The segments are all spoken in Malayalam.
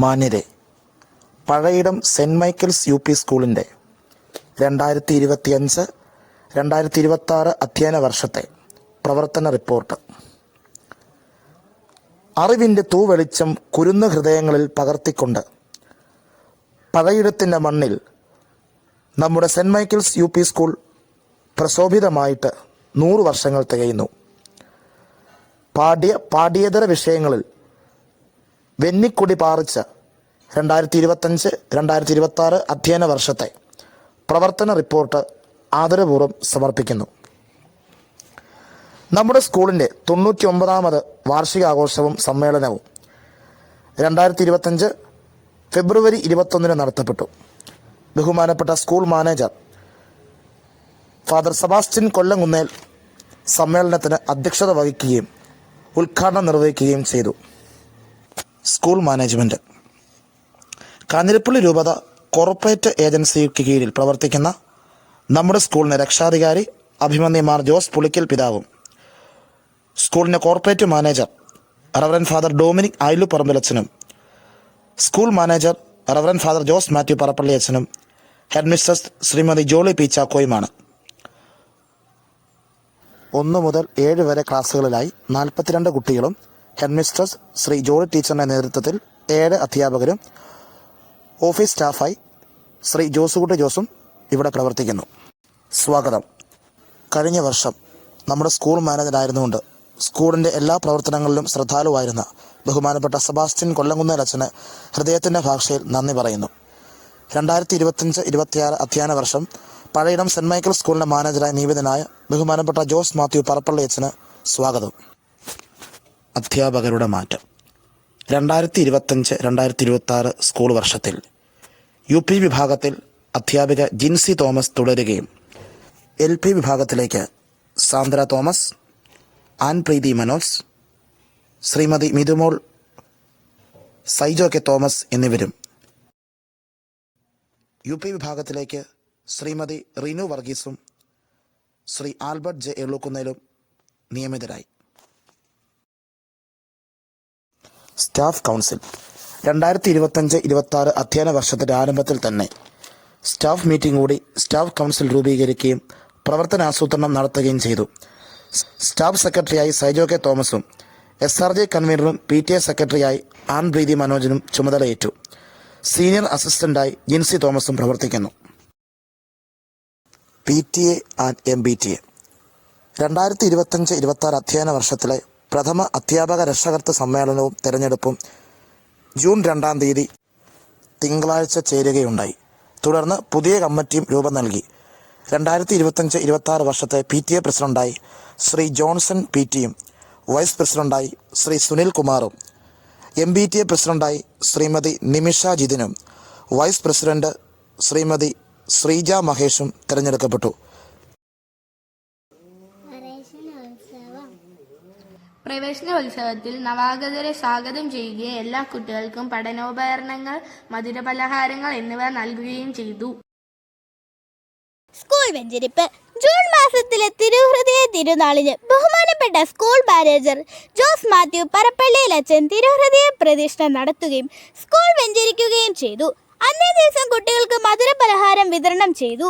മാന്യരെ, പഴയിടം സെൻറ് മൈക്കിൾസ് യു.പി. സ്കൂളിൻ്റെ 2025-2026 അധ്യയന വർഷത്തെ പ്രവർത്തന റിപ്പോർട്ട്. അറിവിൻ്റെ തൂവെളിച്ചം കുരുന്ന ഹൃദയങ്ങളിൽ പകർത്തിക്കൊണ്ട് പഴയിടത്തിൻ്റെ മണ്ണിൽ നമ്മുടെ സെൻറ് മൈക്കിൾസ് യു.പി. സ്കൂൾ പ്രശോഭിതമായിട്ട് 100 വർഷങ്ങൾ തികയുന്നു. പാഠ്യേതര വിഷയങ്ങളിൽ വെന്നിക്കൊടി പാറിച്ച 2025-2026 അധ്യയന വർഷത്തെ പ്രവർത്തന റിപ്പോർട്ട് ആദരപൂർവ്വം സമർപ്പിക്കുന്നു. നമ്മുടെ സ്കൂളിൻ്റെ 99ാമത് വാർഷികാഘോഷവും സമ്മേളനവും 2025 ഫെബ്രുവരി 21 നടത്തപ്പെട്ടു. ബഹുമാനപ്പെട്ട school manager father Sebastian Kollamkunnel സമ്മേളനത്തിന് അധ്യക്ഷത വഹിക്കുകയും ഉദ്ഘാടനം നിർവഹിക്കുകയും ചെയ്തു. School management. കാഞ്ഞിരപ്പള്ളി രൂപത കോർപ്പറേറ്റ് ഏജൻസിക്ക് കീഴിൽ പ്രവർത്തിക്കുന്ന നമ്മുടെ സ്കൂളിന് രക്ഷാധികാരി അഭിമന്യമാർ ജോസ് പുളിക്കൽ പിതാവും, സ്കൂളിൻ്റെ corporate manager reverend father Dominic Ayilu പറമ്പിലച്ചനും, school manager reverend father Jose Mathew Parappally അച്ഛനും, head mistress Shrimati Jolly P ചാക്കോയുമാണ്. 1 മുതൽ 7 വരെ ക്ലാസ്സുകളിലായി 42 കുട്ടികളും ഹെഡ് മിസ്ട്രസ് ശ്രീ ജോളി ടീച്ചറിൻ്റെ നേതൃത്വത്തിൽ 7 അധ്യാപകരും ഓഫീസ് സ്റ്റാഫായി ശ്രീ ജോസുകുട്ടി ജോസും ഇവിടെ പ്രവർത്തിക്കുന്നു. സ്വാഗതം. കഴിഞ്ഞ വർഷം നമ്മുടെ സ്കൂൾ മാനേജറായിരുന്നുകൊണ്ട് സ്കൂളിൻ്റെ എല്ലാ പ്രവർത്തനങ്ങളിലും ശ്രദ്ധാലുവായിരുന്ന ബഹുമാനപ്പെട്ട സെബാസ്റ്റ്യൻ കൊല്ലംകുന്നേൽ അച്ഛന് ഹൃദയത്തിൻ്റെ ഭാഷയിൽ നന്ദി പറയുന്നു. 2025-26 അധ്യയന വർഷം പഴയിടം സെൻറ് മൈക്കിൾ സ്കൂളിൻ്റെ മാനേജറായി നിയമിതനായ ബഹുമാനപ്പെട്ട ജോസ് മാത്യു പറപ്പള്ളി അച്ഛന് സ്വാഗതം. അധ്യാപകരുടെ മാറ്റം. 2025-2026 സ്കൂൾ വർഷത്തിൽ യു.പി. വിഭാഗത്തിൽ അധ്യാപിക ജിൻസി തോമസ് തുടരുകയും എൽ.പി. വിഭാഗത്തിലേക്ക് സാന്ദ്ര തോമസ്, ആൻ പ്രീതി മനോജ്, ശ്രീമതി മിതുമോൾ, സൈജോ കെ തോമസ് എന്നിവരും, യു.പി. വിഭാഗത്തിലേക്ക് ശ്രീമതി റീനു വർഗീസും ശ്രീ ആൽബർട്ട് ജെ എള്ളുക്കുന്നേലും നിയമിതരായി. Staff council. 2025-26 അധ്യയന വർഷത്തിൻ്റെ ആരംഭത്തിൽ തന്നെ സ്റ്റാഫ് മീറ്റിംഗ് കൂടി സ്റ്റാഫ് കൗൺസിൽ രൂപീകരിക്കുകയും പ്രവർത്തനാസൂത്രണം നടത്തുകയും ചെയ്തു. സ്റ്റാഫ് സെക്രട്ടറിയായി സൈജോ കെ തോമസും SRJ കൺവീനറും PTA സെക്രട്ടറിയായി ആൻ പ്രീതി മനോജിനും ചുമതലയേറ്റു. സീനിയർ അസിസ്റ്റന്റായി ജിൻസി തോമസും പ്രവർത്തിക്കുന്നു. PTA and MBTA. 2025-26 അധ്യയന വർഷത്തിലെ പ്രഥമ അധ്യാപക രക്ഷകർത്തൃ സമ്മേളനവും തെരഞ്ഞെടുപ്പും ജൂൺ 2 തീയതി തിങ്കളാഴ്ച ചേരുകയുണ്ടായി. തുടർന്ന് പുതിയ കമ്മിറ്റിയും രൂപം നൽകി. 2025-26 വർഷത്തെ PTA പ്രസിഡന്റായി ശ്രീ ജോൺസൺ PT-യും വൈസ് പ്രസിഡന്റായി ശ്രീ സുനിൽ കുമാറും, MBTA പ്രസിഡന്റായി ശ്രീമതി നിമിഷ ജിതിനും വൈസ് പ്രസിഡന്റ് ശ്രീമതി ശ്രീജ മഹേഷും തിരഞ്ഞെടുക്കപ്പെട്ടു. പ്രവേശനോത്സവത്തിൽ നവാഗതരെ സ്വാഗതം ചെയ്യുകയും എല്ലാ കുട്ടികൾക്കും പഠനോപകരണങ്ങൾ, മധുരപലഹാരങ്ങൾ എന്നിവ നൽകുകയും ചെയ്തു. സ്കൂൾ വെഞ്ചരിപ്പ്. ജൂൺ മാസത്തിലെ തിരുഹൃദയ തിരുനാളിന് ബഹുമാനപ്പെട്ട സ്കൂൾ മാനേജർ ജോസ് മാത്യു പറപ്പള്ളിയിൽ അച്ഛൻ തിരുഹൃദയ പ്രതിഷ്ഠ നടത്തുകയും സ്കൂൾ വെഞ്ചരിക്കുകയും ചെയ്തു. അന്നേ ദിവസം കുട്ടികൾക്ക് മധുരപലഹാരം വിതരണം ചെയ്തു.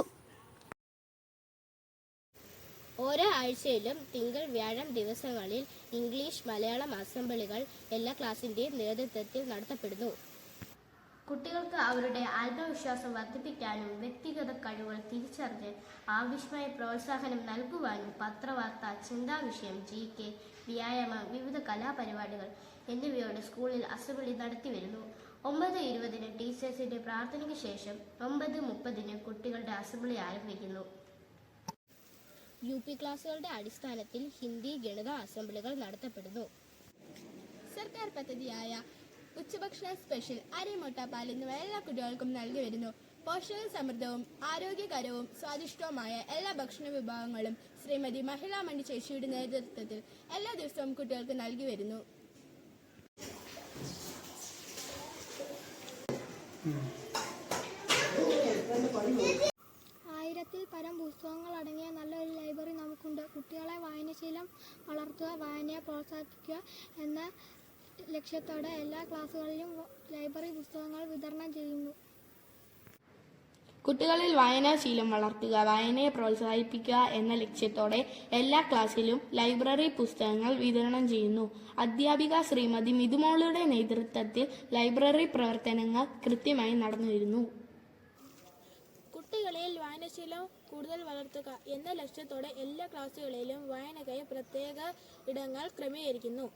ഓരോ ആഴ്ചയിലും തിങ്കൾ, വ്യാഴം ദിവസങ്ങളിൽ ഇംഗ്ലീഷ്, മലയാളം അസംബ്ലികൾ എല്ലാ ക്ലാസിൻ്റെയും നേതൃത്വത്തിൽ നടത്തപ്പെടുന്നു. കുട്ടികൾക്ക് അവരുടെ ആത്മവിശ്വാസം വർദ്ധിപ്പിക്കാനും വ്യക്തിഗത കഴിവുകൾ തിരിച്ചറിഞ്ഞ് ആവശ്യമായ പ്രോത്സാഹനം നൽകുവാനും പത്രവാർത്ത, ചിന്താവിഷയം, GK, വ്യായാമം, വിവിധ കലാപരിപാടികൾ എന്നിവയോടെ സ്കൂളിൽ അസംബ്ലി നടത്തിവരുന്നു. 9:20 ടീച്ചേഴ്സിന്റെ പ്രാർത്ഥനയ്ക്ക് ശേഷം 9:30 കുട്ടികളുടെ അസംബ്ലി ആരംഭിക്കുന്നു. UP ക്ലാസുകളുടെ അടിസ്ഥാനത്തിൽ ഹിന്ദി, ഗണിത അസംബ്ലികൾ നടത്തപ്പെടുന്നു. സർക്കാർ പദ്ധതിയായ ഉച്ചഭക്ഷണ സ്പെഷ്യൽ, അരി, മുട്ട, പാൽ എന്നിവ എല്ലാ കുട്ടികൾക്കും നൽകി വരുന്നു. പോഷക സമൃദ്ധവും ആരോഗ്യകരവും സ്വാദിഷ്ടവുമായ എല്ലാ ഭക്ഷണ വിഭവങ്ങളും ശ്രീമതി മഹിളാ മണി ചേച്ചിയുടെ നേതൃത്വത്തിൽ എല്ലാ ദിവസവും കുട്ടികൾക്ക് നൽകി വരുന്നു. ആയിരത്തിൽ പരം പുസ്തകങ്ങൾ അടങ്ങിയ നല്ലൊരു ലൈബ്രറി നമുക്കുണ്ട്. കുട്ടികളെ വായനാശീലം വളർത്തുക, വായനയെ പ്രോത്സാഹിപ്പിക്കുക എന്ന ലക്ഷ്യത്തോടെ എല്ലാ ക്ലാസ്സുകളിലും ലൈബ്രറി പുസ്തകങ്ങൾ വിതരണം ചെയ്യുന്നു. കുട്ടികളിൽ വായനാശീലം വളർത്തുക, വായനയെ പ്രോത്സാഹിപ്പിക്കുക എന്ന ലക്ഷ്യത്തോടെ എല്ലാ ക്ലാസ്സിലും ലൈബ്രറി പുസ്തകങ്ങൾ വിതരണം ചെയ്യുന്നു. അധ്യാപിക ശ്രീമതി മിഥുമോളുടെ നേതൃത്വത്തിൽ ലൈബ്രറി പ്രവർത്തനങ്ങൾ കൃത്യമായി നടന്നുവരുന്നു. കുട്ടികളിൽ വായനാശീലം കൂടുതൽ വളർത്തുക എന്ന ലക്ഷ്യത്തോടെ എല്ലാ ക്ലാസ്സുകളിലും വായനയ്ക്കായി പ്രത്യേക ഇടങ്ങൾ ക്രമീകരിക്കുന്നു.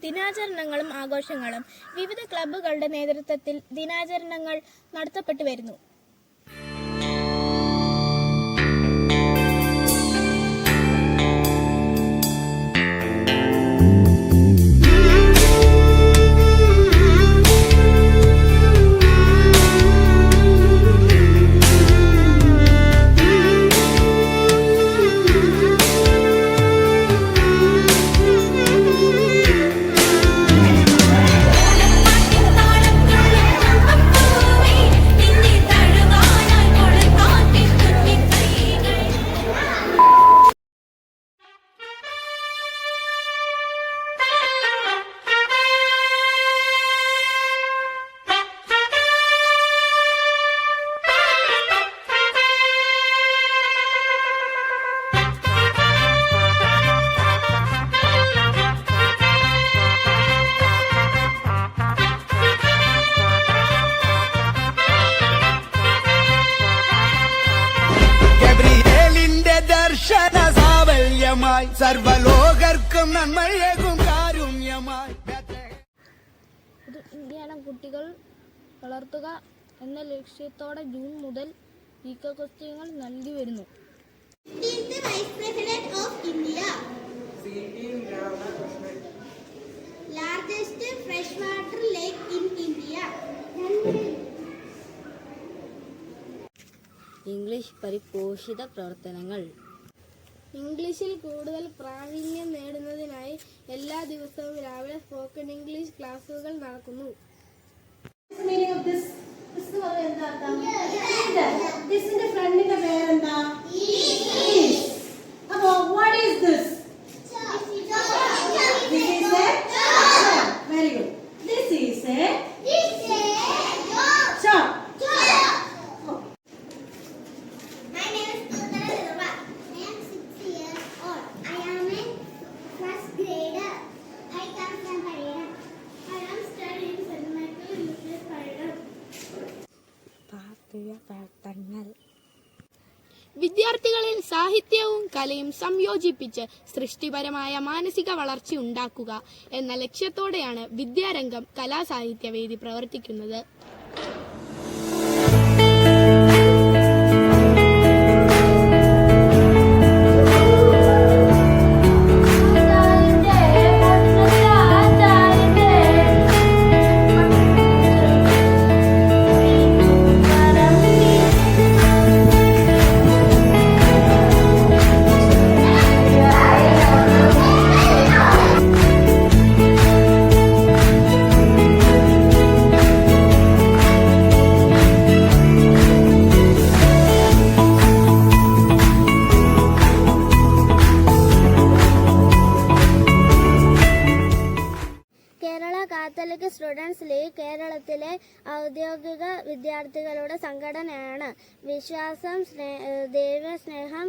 ദിനാചരണങ്ങളും ആഘോഷങ്ങളും വിവിധ ക്ലബ്ബുകളുടെ നേതൃത്വത്തിൽ ദിനാചരണങ്ങൾ നടത്തപ്പെട്ടു വരുന്നു. സർവലോകർക്കും നന്മയേകും കാരുണ്യമായി പൊതുവിജ്ഞാനം കുട്ടികൾ വളർത്തുക എന്ന ലക്ഷ്യത്തോടെ ജൂൺ മുതൽ ഈക്കോക്വസ്റ്റ്യങ്ങൾ നൽകി വരുന്നു. 15th Vice President of India. Largest freshwater lake in India. English പരിപോഷിത പ്രവർത്തനങ്ങൾ. ഇംഗ്ലീഷിൽ കൂടുതൽ പ്രാവീണ്യം നേടുന്നതിനായി എല്ലാ ദിവസവും രാവിലെ സ്പോക്കൺ ഇംഗ്ലീഷ് ക്ലാസുകൾ നടക്കുന്നു. വിദ്യാർത്ഥികളിൽ സാഹിത്യവും കലയും സംയോജിപ്പിച്ച് സൃഷ്ടിപരമായ മാനസിക വളർച്ച ഉണ്ടാക്കുക എന്ന ലക്ഷ്യത്തോടെയാണ് വിദ്യാരംഗം കലാസാഹിത്യവേദി പ്രവർത്തിക്കുന്നത്. കാത്തലിക് സ്റ്റുഡൻസ് ലീഗ് കേരളത്തിലെ ഔദ്യോഗിക വിദ്യാർത്ഥികളുടെ സംഘടനയാണ്. വിശ്വാസം, ദൈവസ്നേഹം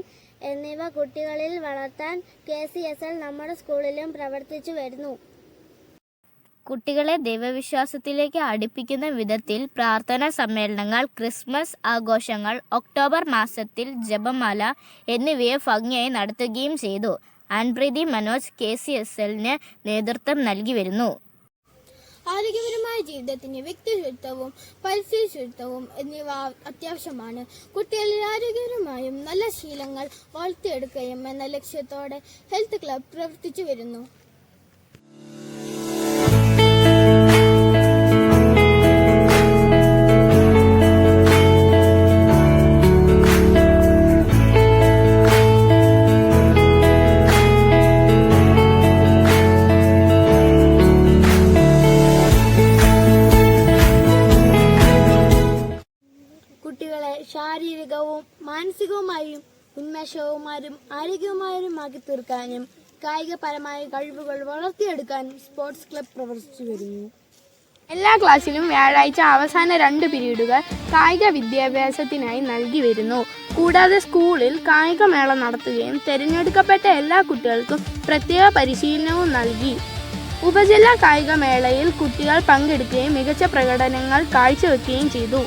എന്നിവ കുട്ടികളിൽ വളർത്താൻ KCSL നമ്മുടെ സ്കൂളിലും പ്രവർത്തിച്ചു വരുന്നു. കുട്ടികളെ ദൈവവിശ്വാസത്തിലേക്ക് അടുപ്പിക്കുന്ന വിധത്തിൽ പ്രാർത്ഥനാ സമ്മേളനങ്ങൾ, ക്രിസ്മസ് ആഘോഷങ്ങൾ, ഒക്ടോബർ മാസത്തിൽ ജപമാല എന്നിവയെ ഭംഗിയായി നടത്തുകയും ചെയ്തു. ആൻപ്രീതി മനോജ് KCSLന് നേതൃത്വം നൽകി വരുന്നു. ആരോഗ്യപരമായ ജീവിതത്തിന് വ്യക്തിശുചിത്വവും പരിസ്ഥിതി ശുചിത്വവും എന്നിവ അത്യാവശ്യമാണ്. കുട്ടികളിൽ ആരോഗ്യപരമായും നല്ല ശീലങ്ങൾ വളർത്തിയെടുക്കുകയും എന്ന ലക്ഷ്യത്തോടെ ഹെൽത്ത് ക്ലബ് പ്രവർത്തിച്ചു വരുന്നു. കുട്ടികളെ ശാരീരികവും മാനസികവുമായും ഉന്മേഷവുമായും ആരോഗ്യവുമായുമാക്കി തീർക്കാനും കായികപരമായ കഴിവുകൾ വളർത്തിയെടുക്കാനും സ്പോർട്സ് ക്ലബ് പ്രവർത്തിച്ചു വരുന്നു. എല്ലാ ക്ലാസ്സിലും വ്യാഴാഴ്ച അവസാന 2 പീരീഡുകൾ കായിക വിദ്യാഭ്യാസത്തിനായി നൽകി വരുന്നു. കൂടാതെ സ്കൂളിൽ കായികമേള നടത്തുകയും തിരഞ്ഞെടുക്കപ്പെട്ട എല്ലാ കുട്ടികൾക്കും പ്രത്യേക പരിശീലനവും നൽകി. ഉപജില്ലാ കായികമേളയിൽ കുട്ടികൾ പങ്കെടുക്കുകയും മികച്ച പ്രകടനങ്ങൾ കാഴ്ചവെക്കുകയും ചെയ്തു.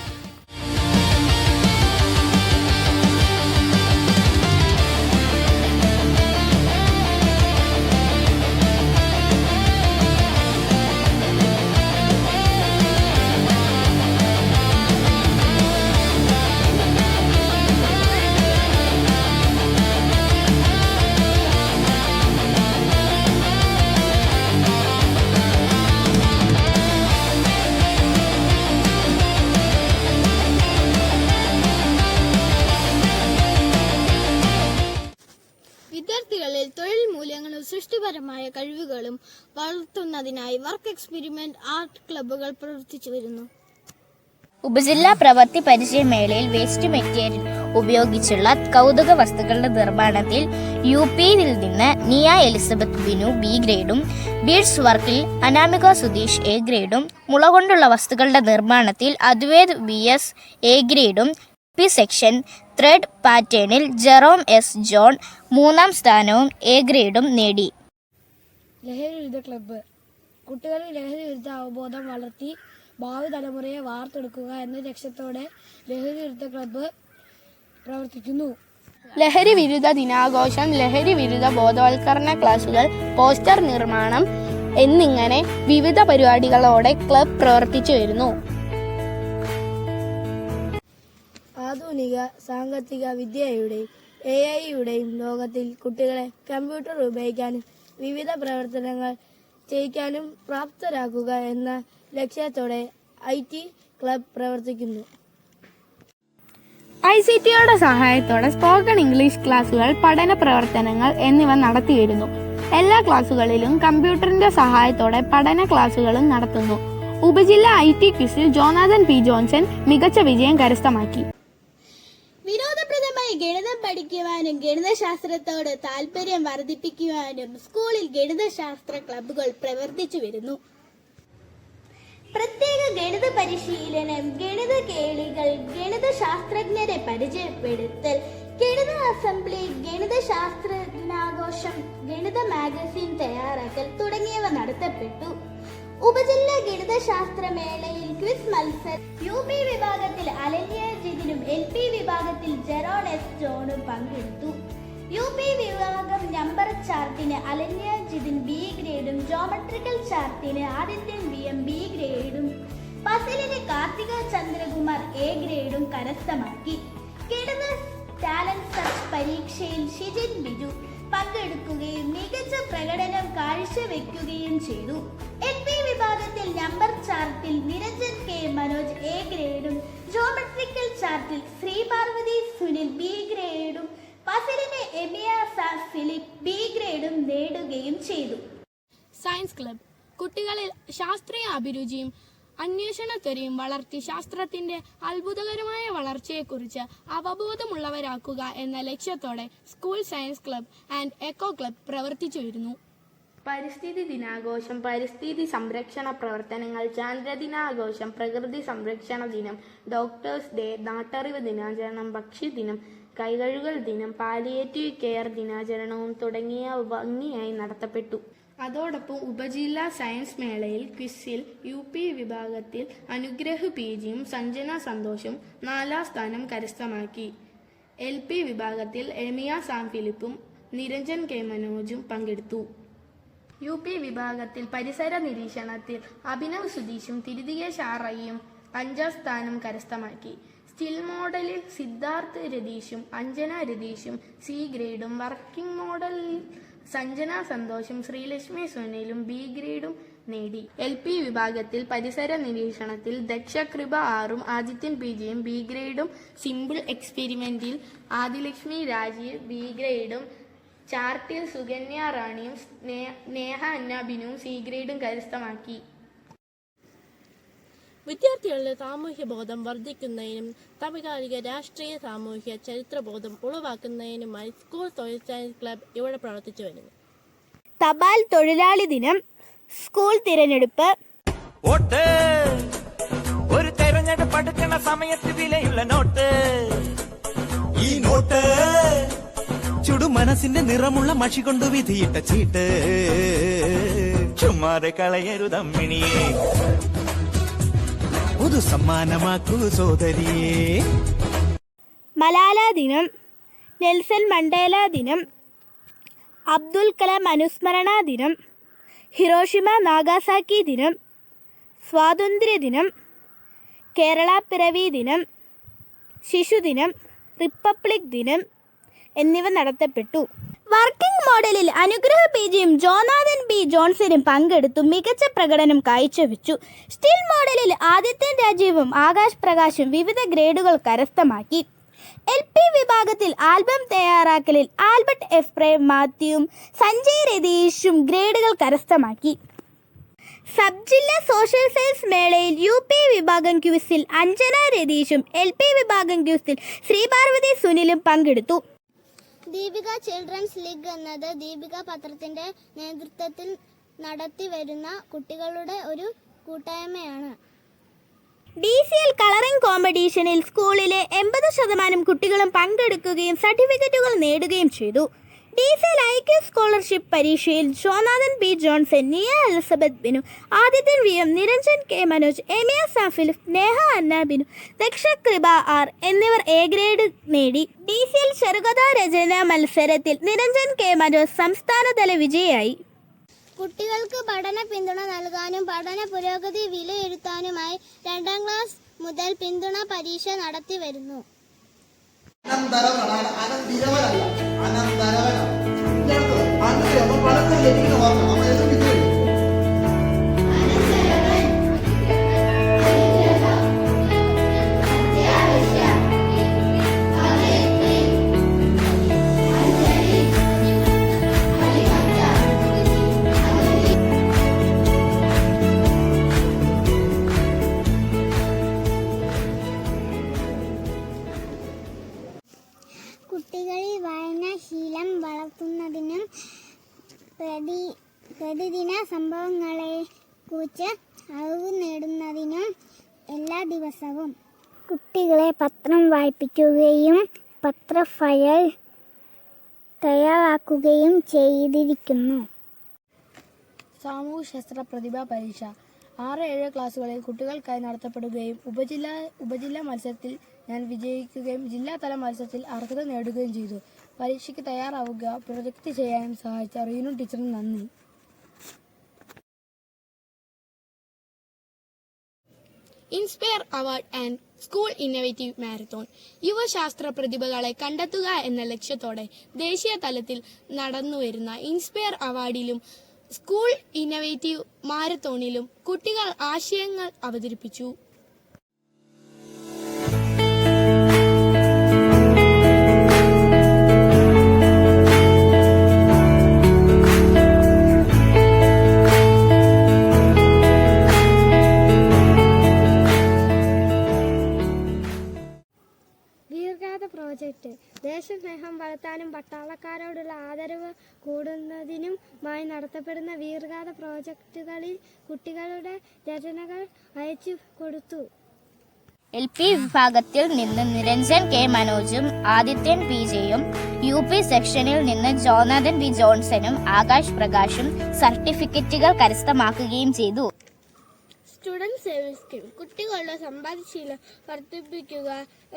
വിദ്യാർത്ഥികളിൽ തൊഴിൽ മൂല്യങ്ങളും സൃഷ്ടിപരമായ കഴിവുകളും വളർത്തുന്നതിനായി വർക്ക് എക്സ്പെരിമെന്റ് ആർട്ട് ക്ലബ്ബുകൾ പ്രവർത്തിച്ചു വരുന്നു. ഉപജില്ലാ പ്രവൃത്തി പരിചയമേളയിൽ വേസ്റ്റ് മെറ്റീരിയൽ ഉപയോഗിച്ചുള്ള കൗതുക വസ്തുക്കളുടെ നിർമ്മാണത്തിൽ UP-യിൽ നിന്ന് നിയ എലിസബത്ത് ബിനു B ഗ്രേഡും, ബീഡ്സ് വർക്കിൽ അനാമിക സുധീഷ് A ഗ്രേഡും, മുള കൊണ്ടുള്ള വസ്തുക്കളുടെ നിർമ്മാണത്തിൽ അദ്വൈത് VS A ഗ്രേഡും, P സെക്ഷൻ ത്രെഡ് പാറ്റേണിൽ ജെറോം S ജോൺ 3ാം സ്ഥാനവും A ഗ്രേഡും നേടി. ലഹരി വിരുദ്ധ ക്ലബ്ബ് കുട്ടികളിൽ ലഹരി വിരുദ്ധ അവബോധം വളർത്തി ഭാവി തലമുറയെ വാർത്തെടുക്കുക എന്ന ലക്ഷ്യത്തോടെ ലഹരി വിരുദ്ധ ക്ലബ്ബ് പ്രവർത്തിക്കുന്നു. ലഹരി വിരുദ്ധ ദിനാഘോഷം, ലഹരി വിരുദ്ധ ബോധവൽക്കരണ ക്ലാസുകൾ, പോസ്റ്റർ നിർമ്മാണം എന്നിങ്ങനെ വിവിധ പരിപാടികളോടെ ക്ലബ് പ്രവർത്തിച്ചു വരുന്നു. ആധുനിക സാങ്കേതിക വിദ്യയുടെയും AI-യുടെയും ലോകത്തിൽ കുട്ടികളെ കമ്പ്യൂട്ടർ ഉപയോഗിക്കാനും വിവിധ പ്രവർത്തനങ്ങൾ ചെയ്യിക്കാനും പ്രാപ്തരാക്കുക എന്ന ലക്ഷ്യത്തോടെ IT ക്ലബ് പ്രവർത്തിക്കുന്നു. ICT-യുടെ സഹായത്തോടെ സ്പോക്കൺ ഇംഗ്ലീഷ് ക്ലാസുകൾ, പഠന പ്രവർത്തനങ്ങൾ എന്നിവ നടത്തിവരുന്നു. എല്ലാ ക്ലാസുകളിലും കമ്പ്യൂട്ടറിന്റെ സഹായത്തോടെ പഠന ക്ലാസുകളും നടത്തുന്നു. ഉപജില്ലാ IT ക്വിസിൽ ജോനാഥൻ P ജോൺസൺ മികച്ച വിജയം കരസ്ഥമാക്കി. വിനോദപ്രദമായി ഗണിതം പഠിക്കുവാനും ഗണിതശാസ്ത്രത്തോട് താല്പര്യം വർദ്ധിപ്പിക്കുവാനും സ്കൂളിൽ ഗണിതശാസ്ത്ര ക്ലബ്ബുകൾ പ്രവർത്തിച്ചു വരുന്നു. പ്രത്യേക ഗണിത പരിശീലനം, ഗണിത കേളികൾ, ഗണിത ശാസ്ത്രജ്ഞരെ പരിചയപ്പെടുത്തൽ, ഗണിത അസംബ്ലി, ഗണിത ശാസ്ത്രദിനാഘോഷം, ഗണിത മാഗസിൻ തയ്യാറാക്കൽ തുടങ്ങിയവ നടത്തപ്പെട്ടു. ഉപജില്ലാ ഗണിതശാസ്ത്രമേളയിൽ ക്വിസ് മത്സരം UP വിഭാഗത്തിൽ അലന്യ ജിതിനും LP വിഭാഗത്തിൽ ജെറോൺ S ജോണും പങ്കെടുത്തു. UP വിഭാഗം നമ്പർ ചാർട്ടിന് അലന്യ ജിതിൻ B ഗ്രേഡും, ജോമെട്രിക്കൽ ചാർട്ടിന് ആദിത്യൻ VM B ഗ്രേഡും, പസിലിന് കാർത്തിക ചന്ദ്രകുമാർ A ഗ്രേഡും കരസ്ഥമാക്കി. ഗണിത ടാലന്റ് സർച്ച് പരീക്ഷയിൽ ഷിജിൻ ബിജു പങ്കെടുക്കുകയും മികച്ച പ്രകടനം കാഴ്ചവെക്കുകയും ചെയ്തു. LP വിഭാഗത്തിൽ നമ്പർ ചാർട്ടിൽ നിരഞ്ജൻ K മനോജ് A ഗ്രേഡും, ജോമെട്രിക്കൽ ചാർട്ടിൽ ശ്രീപാർവതി സുനിൽ B ഗ്രേഡും, പസിലിന് എമിയ ഫിലിപ്പ് B ഗ്രേഡും നേടുകയും ചെയ്തു. സയൻസ് ക്ലബ് കുട്ടികളിൽ ശാസ്ത്രീയ അഭിരുചിയും അന്വേഷണത്വരയും വളർത്തി ശാസ്ത്രത്തിന്റെ അത്ഭുതകരമായ വളർച്ചയെക്കുറിച്ച് അവബോധമുള്ളവരാക്കുക എന്ന ലക്ഷ്യത്തോടെ school science club and eco club പ്രവർത്തിച്ചു വരുന്നു. പരിസ്ഥിതി ദിനാഘോഷം, പരിസ്ഥിതി സംരക്ഷണ പ്രവർത്തനങ്ങൾ, ചാന്ദ്രദിനാഘോഷം, പ്രകൃതി സംരക്ഷണ ദിനം, ഡോക്ടേഴ്സ് ഡേ, നാട്ടറിവ് ദിനാചരണം, ഭക്ഷ്യ ദിനം, കൈകഴുകൽ ദിനം, പാലിയേറ്റീവ് കെയർ ദിനാചരണവും തുടങ്ങിയ ഭംഗിയായി നടത്തപ്പെട്ടു. അതോടൊപ്പം ഉപജില്ലാ സയൻസ് മേളയിൽ ക്വിസിൽ UP വിഭാഗത്തിൽ അനുഗ്രഹ് PGയും സഞ്ജന സന്തോഷും 4ാം സ്ഥാനം കരസ്ഥമാക്കി. LP വിഭാഗത്തിൽ എമിയ സാം ഫിലിപ്പും നിരഞ്ജൻ K മനോജും പങ്കെടുത്തു. UP വിഭാഗത്തിൽ പരിസര നിരീക്ഷണത്തിൽ അഭിനവ് സുധീഷും തിരുതികെ ഷാറയും 5ാം സ്ഥാനം കരസ്ഥമാക്കി. സ്റ്റിൽ മോഡലിൽ സിദ്ധാർത്ഥ് രതീഷും അഞ്ജന രതീഷും C ഗ്രേഡും, വർക്കിംഗ് മോഡലിൽ സഞ്ജന സന്തോഷും ശ്രീലക്ഷ്മി സുനിലും B ഗ്രേഡും നേടി. LP വിഭാഗത്തിൽ പരിസര നിരീക്ഷണത്തിൽ ദക്ഷകൃപ 6ഉം ആദിത്യൻ PJയും B ഗ്രേഡും, സിമ്പിൾ എക്സ്പെരിമെന്റിൽ ആദിലക്ഷ്മി രാജീവ് B ഗ്രേഡും, ചാർട്ടിൽ സുകന്യ റാണിയും നേഹ അന്നാബിനും C ഗ്രേഡും കരസ്ഥമാക്കി. വിദ്യാർത്ഥികളുടെ സാമൂഹ്യ ബോധം വർദ്ധിക്കുന്നതിനും സമകാലിക രാഷ്ട്രീയ സാമൂഹ്യ ചരിത്രബോധം ഉളവാക്കുന്നതിനുമായി സ്കൂൾ സോഷ്യൽ സയൻസ് ക്ലബ് ഇവിടെ പ്രവർത്തിച്ചു വരുന്നു. തപാൽ തൊഴിലാളി ദിനം, സ്കൂൾ തിരഞ്ഞെടുപ്പ്, വോട്ട് ഒരു തെരഞ്ഞെടുപ്പ് അടുക്കണ സമയത്ത് വിലയുള്ള നോട്ട്. ഈ നോട്ട് ചുടു മനസ്സിന്റെ നിറമുള്ള മഷി കൊണ്ട് വിധിയിട്ട ചീട്ട്. ചുമ്മാതെ കളയരുതമ്മിണിയെ, പുതു സമ്മാനമാക്കൂ സോദരിയെ. മലാല ദിനം, നെൽസൺ മണ്ടേല ദിനം, അബ്ദുൽ കലാം അനുസ്മരണ ദിനം, ഹിരോഷിമ നാഗാസാക്കി ദിനം, സ്വാതന്ത്ര്യ ദിനം, കേരള പിറവി ദിനം, ശിശുദിനം, റിപ്പബ്ലിക് ദിനം എന്നിവ നടത്തപ്പെട്ടു. വർക്കിംഗ് മോഡലിൽ അനുഗ്രഹ PJയും ജോനാഥൻ B ജോൺസണും പങ്കെടുത്തു മികച്ച പ്രകടനം കാഴ്ചവെച്ചു. സ്റ്റിൽ മോഡലിൽ ആദിത്യൻ രാജീവും ആകാശ് പ്രകാശും വിവിധ ഗ്രേഡുകൾ കരസ്ഥമാക്കി. LP വിഭാഗത്തിൽ ആൽബം തയ്യാറാക്കലിൽ ആൽബർട്ട് F മാത്യുവും സഞ്ജയ് രതീഷും ഗ്രേഡുകൾ കരസ്ഥമാക്കി. സബ് ജില്ലാ സോഷ്യൽ സയൻസ് മേളയിൽ UP വിഭാഗം ക്യൂസിൽ അഞ്ജന രതീഷും LP വിഭാഗം ക്യൂസിൽ ശ്രീപാർവതി സുനിലും പങ്കെടുത്തു. ദീപിക ചിൽഡ്രൻസ് ലീഗ് എന്നത് ദീപിക പത്രത്തിന്റെ നേതൃത്വത്തിൽ നടത്തി വരുന്ന കുട്ടികളുടെ ഒരു കൂട്ടായ്മയാണ്. DCL കളറിംഗ് കോമ്പറ്റീഷനിൽ സ്കൂളിലെ 80% കുട്ടികളും പങ്കെടുക്കുകയും സർട്ടിഫിക്കറ്റുകൾ നേടുകയും ചെയ്തു. DCL IQ സ്കോളർഷിപ്പ് പരീക്ഷയിൽ Jonathan B Johnson, Niya Elizabeth Binu, Adithyan VM, Niranjan K Manoj, Emiya Safil, Neha Annabinu, Dakshakripa 6 എന്നിവർ A ഗ്രേഡ് നേടി. DCL ചെറുകഥാ രചന മത്സരത്തിൽ നിരഞ്ജൻ K മനോജ് സംസ്ഥാനതല വിജയിയായി. കുട്ടികൾക്ക് പഠന പിന്തുണ നൽകാനും പഠന പുരോഗതി വിലയിരുത്താനുമായി 2ാം ക്ലാസ് മുതൽ പിന്തുണ പരീക്ഷ നടത്തി വരുന്നു. കുട്ടികളിൽ വായനാശീലം വളർത്തുന്നതിനും പ്രതിദിന സംഭവങ്ങളെക്കുറിച്ച് അറിവ് നേടുന്നതിനും എല്ലാ ദിവസവും കുട്ടികളെ പത്രം വായിപ്പിക്കുകയും പത്രഫയൽ തയ്യാറാക്കുകയും ചെയ്തിരിക്കുന്നു. സാമൂഹ്യശാസ്ത്ര പ്രതിഭാ പരീക്ഷ 6-7 ക്ലാസ്സുകളിൽ കുട്ടികൾക്കായി നടത്തപ്പെടുകയും ഉപജില്ലാ മത്സരത്തിൽ ഞാൻ വിജയിക്കുകയും ജില്ലാതല മത്സരത്തിൽ അർഹത നേടുകയും ചെയ്തു. പരീക്ഷയ്ക്ക് തയ്യാറാവുക, പ്രൊജക്റ്റ് ചെയ്യാനും സഹായിച്ച റീനു ടീച്ചറിന് നന്ദി. Inspire award and school innovative marathon. യുവശാസ്ത്ര പ്രതിഭകളെ കണ്ടെത്തുക എന്ന ലക്ഷ്യത്തോടെ ദേശീയ തലത്തിൽ നടന്നുവരുന്ന ഇൻസ്പയർ അവാർഡിലും സ്കൂൾ ഇന്നോവേറ്റീവ് മാരത്തോണിലും കുട്ടികൾ ആശയങ്ങൾ അവതരിപ്പിച്ചു. പ്രോജക്റ്റ് ദേശസ്നേഹം വളർത്താനും പട്ടാളക്കാരോടുള്ള ആദരവ് കൂടുന്നതിനുമായി നടത്തപ്പെടുന്ന വീർഗാഥ പ്രോജക്റ്റുകളിൽ കുട്ടികളുടെ രചനകൾ അയച്ചു കൊടുത്തു. LP വിഭാഗത്തിൽ നിന്ന് നിരഞ്ജൻ K മനോജും ആദിത്യൻ PJയും, UP സെക്ഷനിൽ നിന്ന് ജോനാഥൻ B ജോൺസണും ആകാശ് പ്രകാശും സർട്ടിഫിക്കറ്റുകൾ കരസ്ഥമാക്കുകയും ചെയ്തു. സ്റ്റുഡൻറ് സേവിംഗ് സ്കീം കുട്ടികളുടെ സമ്പാദ്യശീലം വർദ്ധിപ്പിക്കുക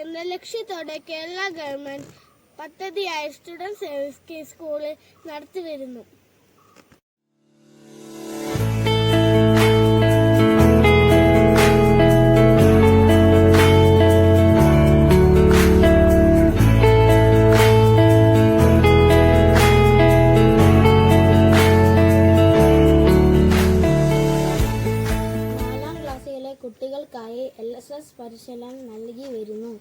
എന്ന ലക്ഷ്യത്തോടെ കേരള ഗവൺമെന്റ് പദ്ധതിയായ സ്റ്റുഡൻറ് സേവിംഗ് സ്കീം സ്കൂളിൽ നടത്തിവരുന്നു. USS പരിശീലനം നൽകി വരുന്നു.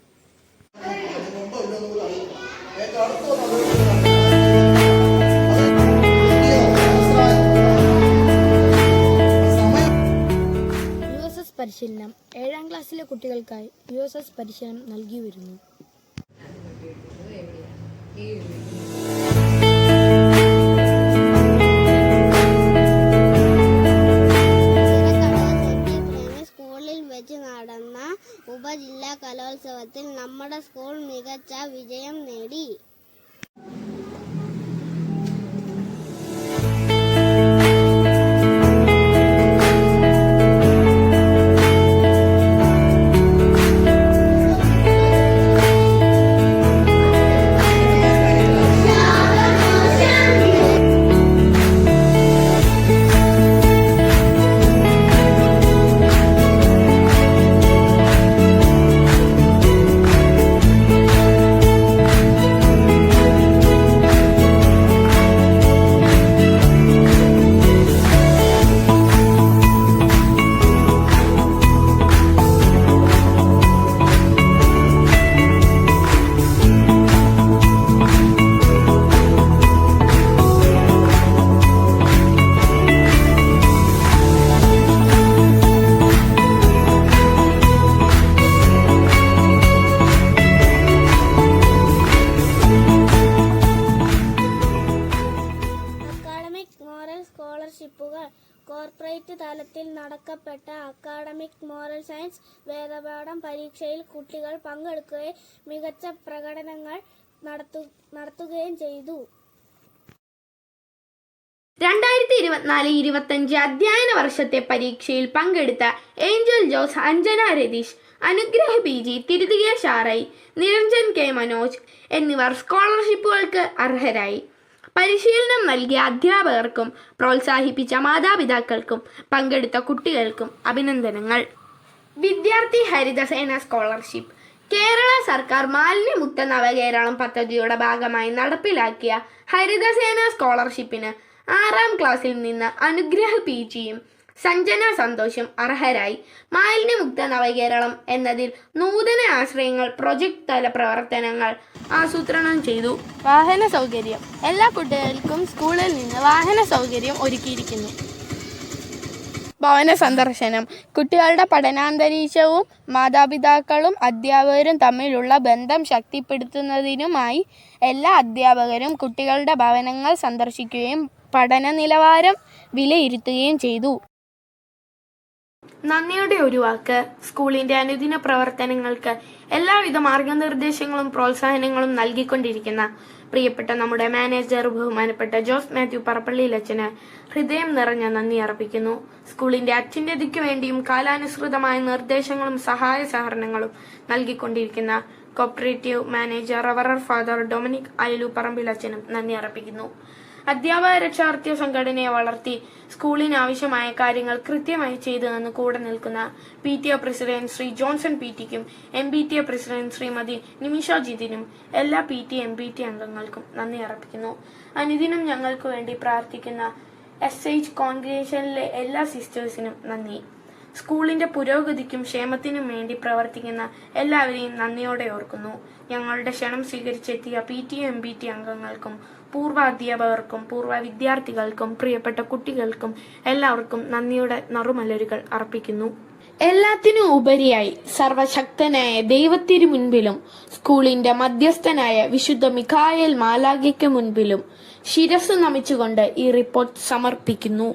USS പരിശീലനം 7ാം ക്ലാസ്സിലെ കുട്ടികൾക്കായി USS പരിശീലനം നൽകി വരുന്നു. സ്കൂളിൽ വെച്ച് നടന്ന ഉപജില്ലാ കലോത്സവത്തിൽ നമ്മുടെ സ്കൂൾ മികച്ച വിജയം നേടി. സ്കോളർഷിപ്പുകൾ. കോർപ്പറേറ്റ് തലത്തിൽ നടക്കപ്പെട്ട അക്കാഡമിക് മോറൽ സയൻസ് വേദപാഠം പരീക്ഷയിൽ കുട്ടികൾ പങ്കെടുക്കുകയും മികച്ച പ്രകടനങ്ങൾ നടത്തുകയും ചെയ്തു. 2024-25 അധ്യയന വർഷത്തെ പരീക്ഷയിൽ പങ്കെടുത്ത ഏഞ്ചൽ ജോസ്, അഞ്ജന രതീഷ്, അനുഗ്രഹ PG, തിരുതിക ഷാറൈ, നിരഞ്ജൻ K മനോജ് എന്നിവർ സ്കോളർഷിപ്പുകൾക്ക് അർഹരായി. പരിശീലനം നൽകിയ അധ്യാപകർക്കും പ്രോത്സാഹിപ്പിച്ച മാതാപിതാക്കൾക്കും പങ്കെടുത്ത കുട്ടികൾക്കും അഭിനന്ദനങ്ങൾ. വിദ്യാർത്ഥി ഹരിതസേന സ്കോളർഷിപ്പ്. കേരള സർക്കാർ മാലിന്യമുക്ത നവകേരളം പദ്ധതിയുടെ ഭാഗമായി നടപ്പിലാക്കിയ ഹരിതസേന സ്കോളർഷിപ്പിന് 6ാം ക്ലാസ്സിൽ നിന്ന് അനുഗ്രഹ PGയും സഞ്ജന സന്തോഷും അർഹരായി. മാലിന്യമുക്ത നവകേരളം എന്നതിൽ നൂതന ആശ്രയങ്ങൾ പ്രൊജക്ട് തല പ്രവർത്തനങ്ങൾ ആസൂത്രണം ചെയ്തു. വാഹന സൗകര്യം. എല്ലാ കുട്ടികൾക്കും സ്കൂളിൽ നിന്ന് വാഹന സൗകര്യം ഒരുക്കിയിരിക്കുന്നു. ഭവന സന്ദർശനം. കുട്ടികളുടെ പഠനാന്തരീക്ഷവും മാതാപിതാക്കളും അധ്യാപകരും തമ്മിലുള്ള ബന്ധം ശക്തിപ്പെടുത്തുന്നതിനുമായി എല്ലാ അധ്യാപകരും കുട്ടികളുടെ ഭവനങ്ങൾ സന്ദർശിക്കുകയും പഠന നിലവാരം വിലയിരുത്തുകയും ചെയ്തു. നന്ദിയുടെ ഒരു വാക്ക്. സ്കൂളിന്റെ അനുദിന പ്രവർത്തനങ്ങൾക്ക് എല്ലാവിധ മാർഗനിർദ്ദേശങ്ങളും പ്രോത്സാഹനങ്ങളും നൽകിക്കൊണ്ടിരിക്കുന്ന പ്രിയപ്പെട്ട നമ്മുടെ മാനേജർ ബഹുമാനപ്പെട്ട ജോസ് മാത്യു പറപ്പള്ളിയിലച്ചന് ഹൃദയം നിറഞ്ഞ നന്ദി അർപ്പിക്കുന്നു. സ്കൂളിന്റെ അത്യുന്നതിക്കു വേണ്ടിയും കാലാനുസൃതമായ നിർദ്ദേശങ്ങളും സഹായ സഹകരണങ്ങളും നൽകിക്കൊണ്ടിരിക്കുന്ന കോപ്പറേറ്റീവ് മാനേജർ റവറർ ഫാദർ ഡൊമിനിക് അയലു പറമ്പിലച്ചനും നന്ദി അർപ്പിക്കുന്നു. അധ്യാപക രക്ഷാകർതൃ സംഘടനയെ വളർത്തി സ്കൂളിന് ആവശ്യമായ കാര്യങ്ങൾ കൃത്യമായി ചെയ്തു തന്ന് കൂടെ നിൽക്കുന്ന PTA പ്രസിഡന്റ് ശ്രീ ജോൺസൺ PTക്കും MPTA പ്രസിഡന്റ് ശ്രീമതി നിമിഷ ജിതിനും എല്ലാ PTA MPTA അംഗങ്ങൾക്കും നന്ദി അർപ്പിക്കുന്നു. അനുദിനം ഞങ്ങൾക്ക് വേണ്ടി പ്രാർത്ഥിക്കുന്ന SH കോൺഗ്രേഷനിലെ എല്ലാ സിസ്റ്റേഴ്സിനും നന്ദി. സ്കൂളിന്റെ പുരോഗതിക്കും ക്ഷേമത്തിനും വേണ്ടി പ്രവർത്തിക്കുന്ന എല്ലാവരെയും നന്ദിയോടെ ഓർക്കുന്നു. ഞങ്ങളുടെ ക്ഷണം സ്വീകരിച്ചെത്തിയ PTA MPTA അംഗങ്ങൾക്കും പൂർവ്വ അധ്യാപകർക്കും പൂർവ്വ വിദ്യാർത്ഥികൾക്കും പ്രിയപ്പെട്ട കുട്ടികൾക്കും എല്ലാവർക്കും നന്ദിയുടെ നറുമലരുകൾ അർപ്പിക്കുന്നു. എല്ലാത്തിനും ഉപരിയായി സർവശക്തനായ ദൈവത്തിനു മുൻപിലും സ്കൂളിന്റെ മധ്യസ്ഥനായ വിശുദ്ധ മിഖായേൽ മാലാഖയ്ക്ക് മുൻപിലും ശിരസ് നമിച്ചുകൊണ്ട് ഈ റിപ്പോർട്ട് സമർപ്പിക്കുന്നു.